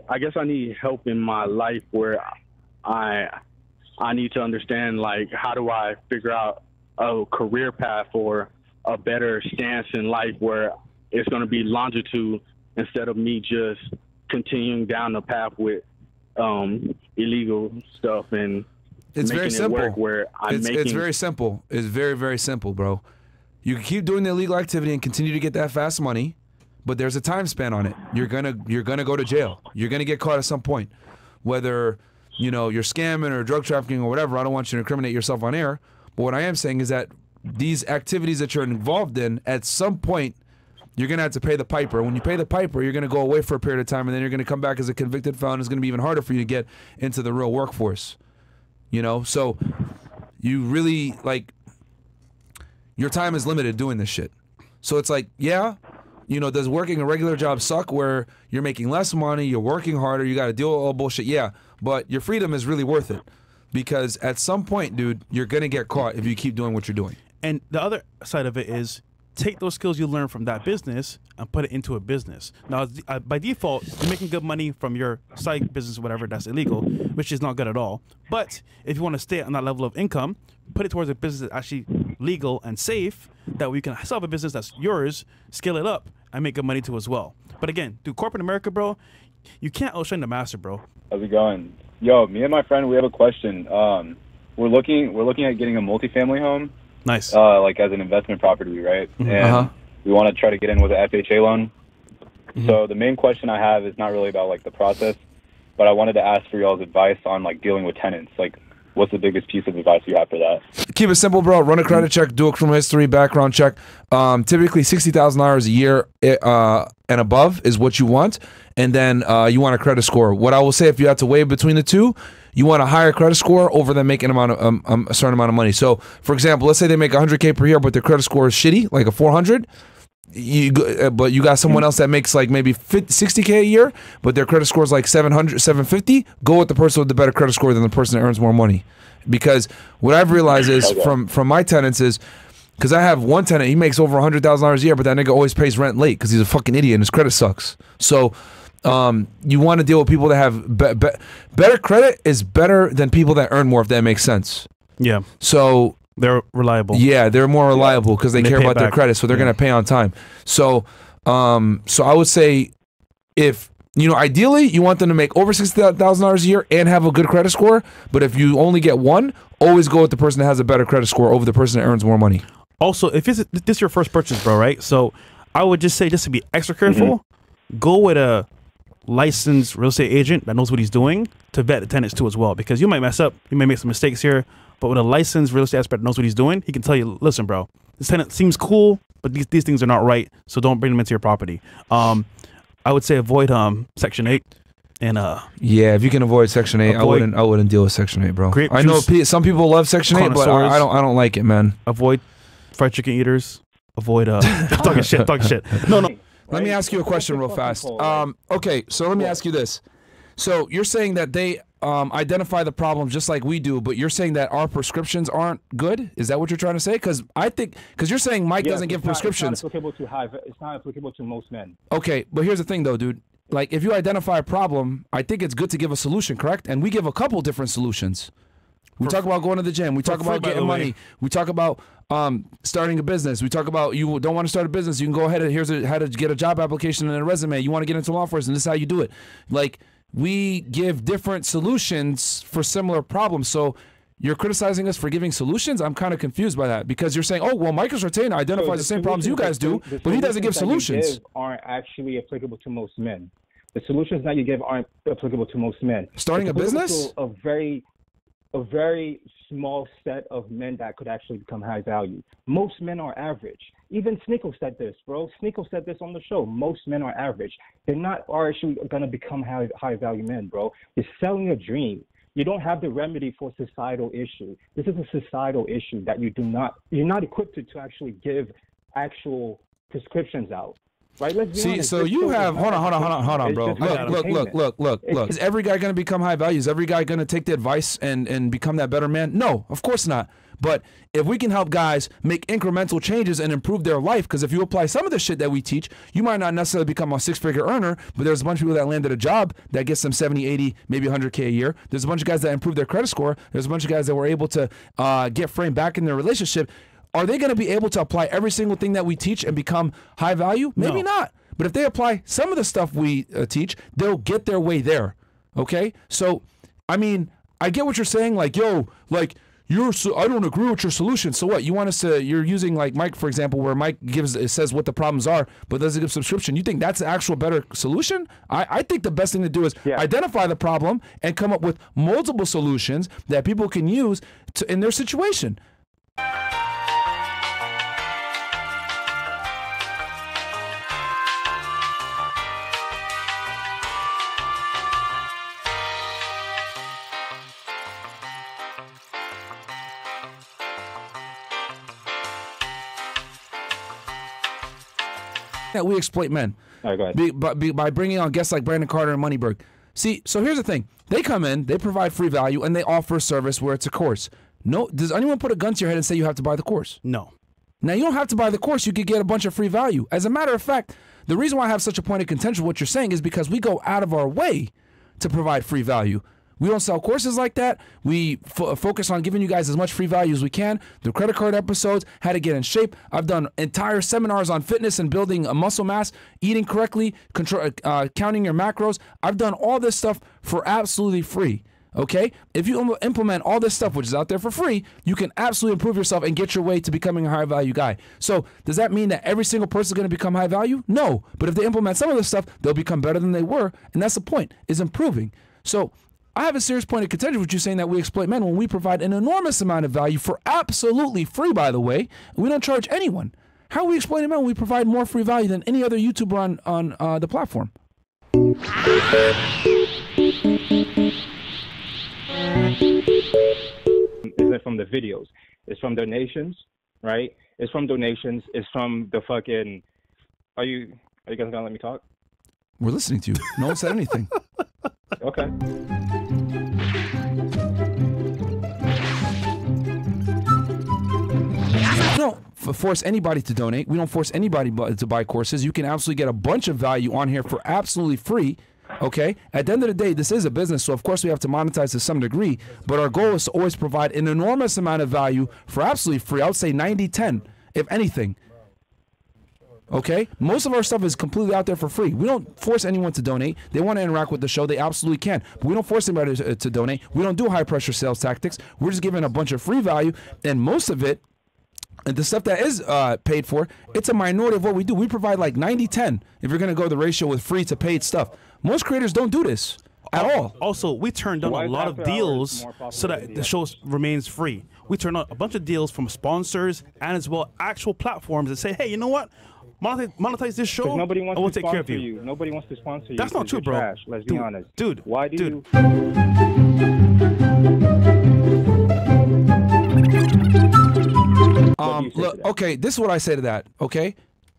I guess I need help in my life where I need to understand, like, how do I figure out a career path or a better stance in life where it's going to be longitude instead of me just continuing down the path with illegal stuff and it's making very it simple. work where It's very simple. It's very, very simple, bro. You can keep doing the illegal activity and continue to get that fast money, but there's a time span on it. You're gonna go to jail. You're gonna get caught at some point, whether you're scamming or drug trafficking or whatever. I don't want you to incriminate yourself on air, but what I am saying is that these activities that you're involved in, at some point, you're gonna have to pay the piper. When you pay the piper, you're gonna go away for a period of time, and then you're gonna come back as a convicted felon. It's gonna be even harder for you to get into the real workforce. So you really, like, your time is limited doing this shit. So it's like, yeah, does working a regular job suck where you're making less money, you're working harder, you got to deal with all bullshit? Yeah, but your freedom is really worth it, because at some point, dude, you're gonna get caught if you keep doing what you're doing. And the other side of it is, take those skills you learn from that business and put it into a business. Now, by default, you're making good money from your side business, whatever, that's illegal, which is not good at all. But if you want to stay on that level of income, put it towards a business that's actually legal and safe, that we can still have a business that's yours, scale it up, and make good money too as well. But again, through corporate America, bro, you can't outshine the master, bro. How's it going? Yo, me and my friend, we have a question. We're looking at getting a multifamily home. Nice. Like as an investment property, right? And we want to try to get in with an FHA loan. So the main question I have is not really about like the process, but I wanted to ask for y'all's advice on like dealing with tenants. Like, what's the biggest piece of advice you have for that? Keep it simple, bro. Run a credit check, do a criminal history, background check. Typically $60,000 a year and above is what you want. And then you want a credit score. What I will say, if you have to weigh between the two, you want a higher credit score over them making a certain amount of money. So, for example, let's say they make $100K per year, but their credit score is shitty, like a 400. But you got someone else that makes like maybe 60K a year, but their credit score is like 700, 750. Go with the person with the better credit score than the person that earns more money. Because what I've realized is from my tenants is, because I have one tenant, he makes over $100,000 a year, but that nigga always pays rent late because he's a fucking idiot and his credit sucks. So you want to deal with people that have better credit is better than people that earn more, if that makes sense. Yeah. So they're reliable. Yeah, they're more reliable because they care about their credit, so they're gonna pay on time. So, so I would say, if ideally you want them to make over $60,000 a year and have a good credit score. But if you only get one, always go with the person that has a better credit score over the person that earns more money. Also, if this is your first purchase, bro, right? So I would just say, just to be extra careful, go with a licensed real estate agent that knows what he's doing to vet the tenants too as well, because you might mess up, you may make some mistakes here, but with a licensed real estate expert that knows what he's doing, he can tell you, listen, bro, this tenant seems cool, but these things are not right, so don't bring them into your property. I would say avoid Section 8 and yeah, if you can avoid Section 8, I wouldn't deal with Section 8, bro. I know some people love Section 8, but I don't like it, man. Avoid fried chicken eaters. Avoid talking shit. No. Let me ask you a question real fast. Okay, so let me ask you this. So you're saying that they identify the problem just like we do, but you're saying that our prescriptions aren't good? Is that what you're trying to say? Because you're saying Mike doesn't give prescriptions. It's not applicable to most men. Okay, but here's the thing though, dude. Like, if you identify a problem, I think it's good to give a solution, correct? And we give a couple different solutions. We talk about going to the gym. We talk about getting money. We talk about starting a business. We talk about, you don't want to start a business, you can go ahead and here's how to get a job application and a resume. You want to get into law enforcement, this is how you do it. Like, we give different solutions for similar problems. So you're criticizing us for giving solutions? I'm kind of confused by that, because you're saying, oh, well, Michael Sartain identifies the same problems you guys do, but he doesn't give solutions. Aren't actually applicable to most men. The solutions that you give aren't applicable to most men. Starting a business? A very small set of men that could actually become high value. Most men are average. Even Sneeko said this, bro. Sneeko said this on the show. Most men are average. They're not actually going to become high value men, bro. You're selling a dream. You don't have the remedy for societal issue. This is a societal issue that you're not equipped to actually give actual prescriptions out. Right? Let's be See, honest. so you have hold on, bro. Look. Is every guy going to become high value? Is every guy going to take the advice and become that better man? No, of course not. But if we can help guys make incremental changes and improve their life, because if you apply some of the shit that we teach, you might not necessarily become a 6-figure earner, but there's a bunch of people that landed a job that gets them 70, 80, maybe 100K a year. There's a bunch of guys that improve their credit score. There's a bunch of guys that were able to get framed back in their relationship. Are they going to be able to apply every single thing that we teach and become high value? Maybe not. But if they apply some of the stuff we teach, they'll get their way there. Okay? So, I mean, I get what you're saying. Like, yo, like, I don't agree with your solution. So what? You want us to? You're using like Mike, for example, where Mike says what the problems are, but doesn't give subscription. You think that's the actual better solution? I think the best thing to do is identify the problem and come up with multiple solutions that people can use in their situation. That we exploit men. All right, go ahead. By bringing on guests like Brandon Carter and Moneyberg. See, so here's the thing. They come in, they provide free value, and they offer a service where it's a course. No, does anyone put a gun to your head and say you have to buy the course? No. Now, you don't have to buy the course. You could get a bunch of free value. As a matter of fact, the reason why I have such a point of contention with what you're saying is because we go out of our way to provide free value. We don't sell courses like that. We focus on giving you guys as much free value as we can. The credit card episodes, how to get in shape. I've done entire seminars on fitness and building a muscle mass, eating correctly, counting your macros. I've done all this stuff for absolutely free. Okay? If you implement all this stuff, which is out there for free, you can absolutely improve yourself and get your way to becoming a high value guy. So does that mean that every single person is going to become high value? No. But if they implement some of this stuff, they'll become better than they were. And that's the point, is improving. So I have a serious point of contention with you saying that we exploit men when we provide an enormous amount of value for absolutely free, by the way. We don't charge anyone. How are we exploiting men when we provide more free value than any other YouTuber on the platform? Isn't from the videos. It's from donations, right? It's from donations. It's from the fucking... Are you guys gonna let me talk? We're listening to you. No one said anything. Okay. We don't force anybody to donate. We don't force anybody to buy courses. You can absolutely get a bunch of value on here for absolutely free. Okay? At the end of the day, this is a business, so of course we have to monetize to some degree, but our goal is to always provide an enormous amount of value for absolutely free. I would say 90-10, if anything. Okay? Most of our stuff is completely out there for free. We don't force anyone to donate. They want to interact with the show. They absolutely can. But we don't force anybody to donate. We don't do high-pressure sales tactics. We're just giving a bunch of free value, and most of it, and the stuff that is paid for, it's a minority of what we do. We provide like 90-10 if you're going to go the ratio with free to paid stuff. Most creators don't do this at all. Also, we turned down a lot of deals so that the show remains free. We turned on a bunch of deals from sponsors and as well actual platforms that say, hey, you know what? Monetize this show. Nobody wants I will to take care sponsor of you. Nobody wants to sponsor you. That's not true, bro. Trash. Let's be honest. Dude, why do you? Look, okay, this is what I say to that, okay?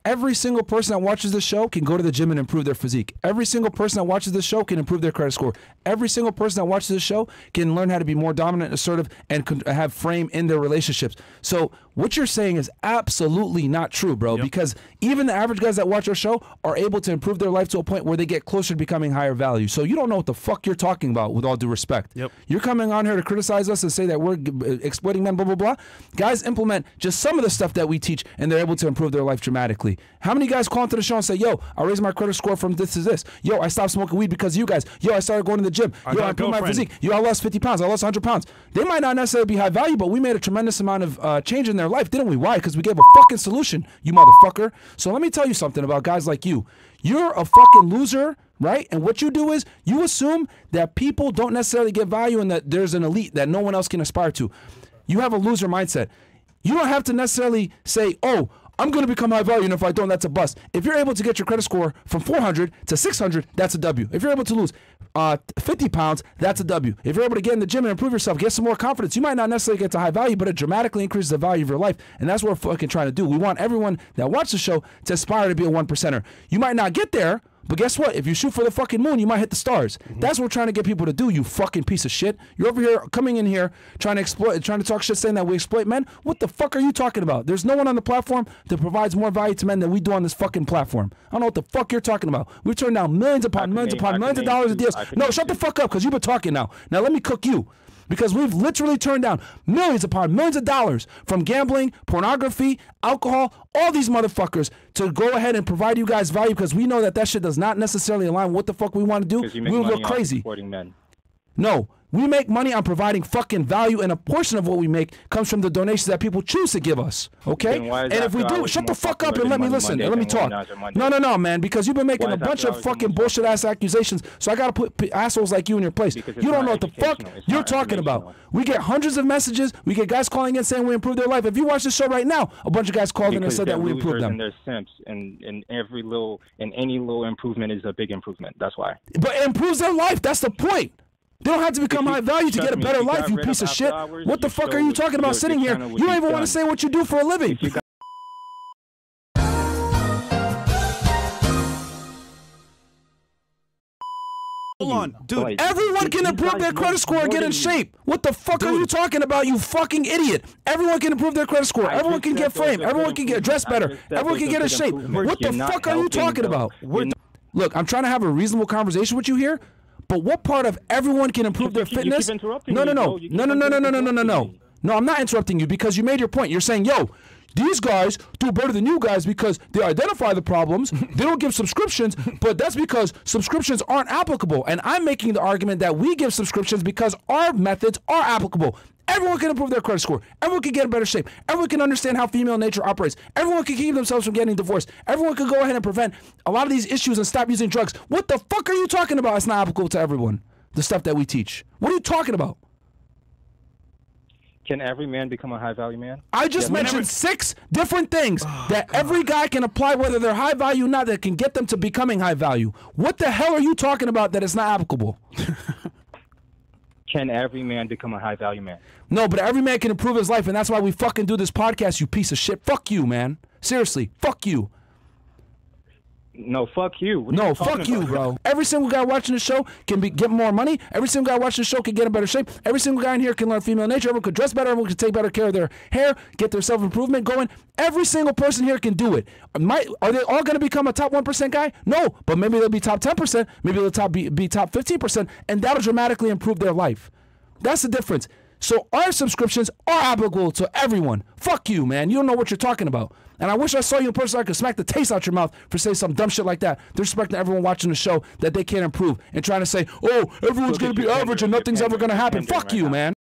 Every single person that watches this show can go to the gym and improve their physique. Every single person that watches this show can improve their credit score. Every single person that watches this show can learn how to be more dominant, assertive, and have frame in their relationships. So what you're saying is absolutely not true, bro, because even the average guys that watch our show are able to improve their life to a point where they get closer to becoming higher value. So you don't know what the fuck you're talking about, with all due respect. You're coming on here to criticize us and say that we're exploiting men, blah, blah, blah. Guys implement just some of the stuff that we teach, and they're able to improve their life dramatically. How many guys call into the show and say, yo, I raised my credit score from this to this. Yo, I stopped smoking weed because of you guys. Yo, I started going to the gym. Yo, I improved my physique. Yo, I lost 50 pounds. I lost 100 pounds. They might not necessarily be high value, but we made a tremendous amount of change in their life, didn't we? Why? Because we gave a fucking solution, you motherfucker. So let me tell you something about guys like you. You're a fucking loser, right? And what you do is you assume that people don't necessarily get value and that there's an elite that no one else can aspire to. You have a loser mindset. You don't have to necessarily say, oh, I'm going to become high value, and if I don't, that's a bust. If you're able to get your credit score from 400 to 600, that's a W. If you're able to lose 50 pounds, that's a W. If you're able to get in the gym and improve yourself, get some more confidence, you might not necessarily get to high value, but it dramatically increases the value of your life, and that's what we're fucking trying to do. We want everyone that watches the show to aspire to be a 1%er. You might not get there, but guess what? If you shoot for the fucking moon, you might hit the stars. That's what we're trying to get people to do, you fucking piece of shit. You're over here coming in here trying to talk shit saying that we exploit men. What the fuck are you talking about? There's no one on the platform that provides more value to men than we do on this fucking platform. I don't know what the fuck you're talking about. We've turned down millions upon millions upon millions of dollars of deals. No, shut the fuck up, because you've been talking now. Now let me cook you. Because we've literally turned down millions upon millions of dollars from gambling, pornography, alcohol, all these motherfuckers to go ahead and provide you guys value, because we know that that shit does not necessarily align with what the fuck we want to do. We will look crazy. Men. No. We make money on providing fucking value, and a portion of what we make comes from the donations that people choose to give us. Okay? And if we do, shut the fuck up and let me listen and let me talk. No, man, because you've been making a bunch of fucking bullshit ass accusations, so I gotta put assholes like you in your place. You don't know what the fuck you're talking about. We get hundreds of messages. We get guys calling in saying we improved their life. If you watch the show right now, a bunch of guys called in and said that we improved them. And they're simps, and any little improvement is a big improvement. That's why. But it improves their life. That's the point. They don't have to become high value to get a better life, you piece of shit. What the fuck are you talking about sitting here? You don't even want to say what you do for a living. Hold on, dude. Everyone can improve their credit score and get in shape. What the fuck are you talking about, you fucking idiot? Everyone can improve their credit score. Everyone can get framed. Everyone can get dressed better. Everyone can get in shape. What the fuck are you talking about? Look, I'm trying to have a reasonable conversation with you here. But what part of everyone can improve their fitness? No, I'm not interrupting you, because you made your point. You're saying, yo, these guys do better than you guys because they identify the problems. They don't give subscriptions, but that's because subscriptions aren't applicable. And I'm making the argument that we give subscriptions because our methods are applicable. Everyone can improve their credit score. Everyone can get in better shape. Everyone can understand how female nature operates. Everyone can keep themselves from getting divorced. Everyone can go ahead and prevent a lot of these issues and stop using drugs. What the fuck are you talking about? It's not applicable to everyone, the stuff that we teach. What are you talking about? Can every man become a high value man? I just mentioned 6 different things that every guy can apply, whether they're high value or not, that can get them to becoming high value. What the hell are you talking about that is not applicable? Can every man become a high value man? No, but every man can improve his life, and that's why we fucking do this podcast, you piece of shit. Fuck you, man. Seriously, fuck you. No, fuck you. No, fuck you, bro. Every single guy watching the show can get more money. Every single guy watching the show can get in better shape. Every single guy in here can learn female nature. Everyone could dress better. Everyone can take better care of their hair, get their self-improvement going. Every single person here can do it. Are they all going to become a top 1% guy? No, but maybe they'll be top 10%. Maybe they'll be top 15%, and that'll dramatically improve their life. That's the difference. So our subscriptions are applicable to everyone. Fuck you, man. You don't know what you're talking about. And I wish I saw you in person so I could smack the taste out your mouth for saying some dumb shit like that. Disrespecting everyone watching the show that they can't improve and trying to say, oh, everyone's going to be average and nothing's ever going to happen. Fuck you, man.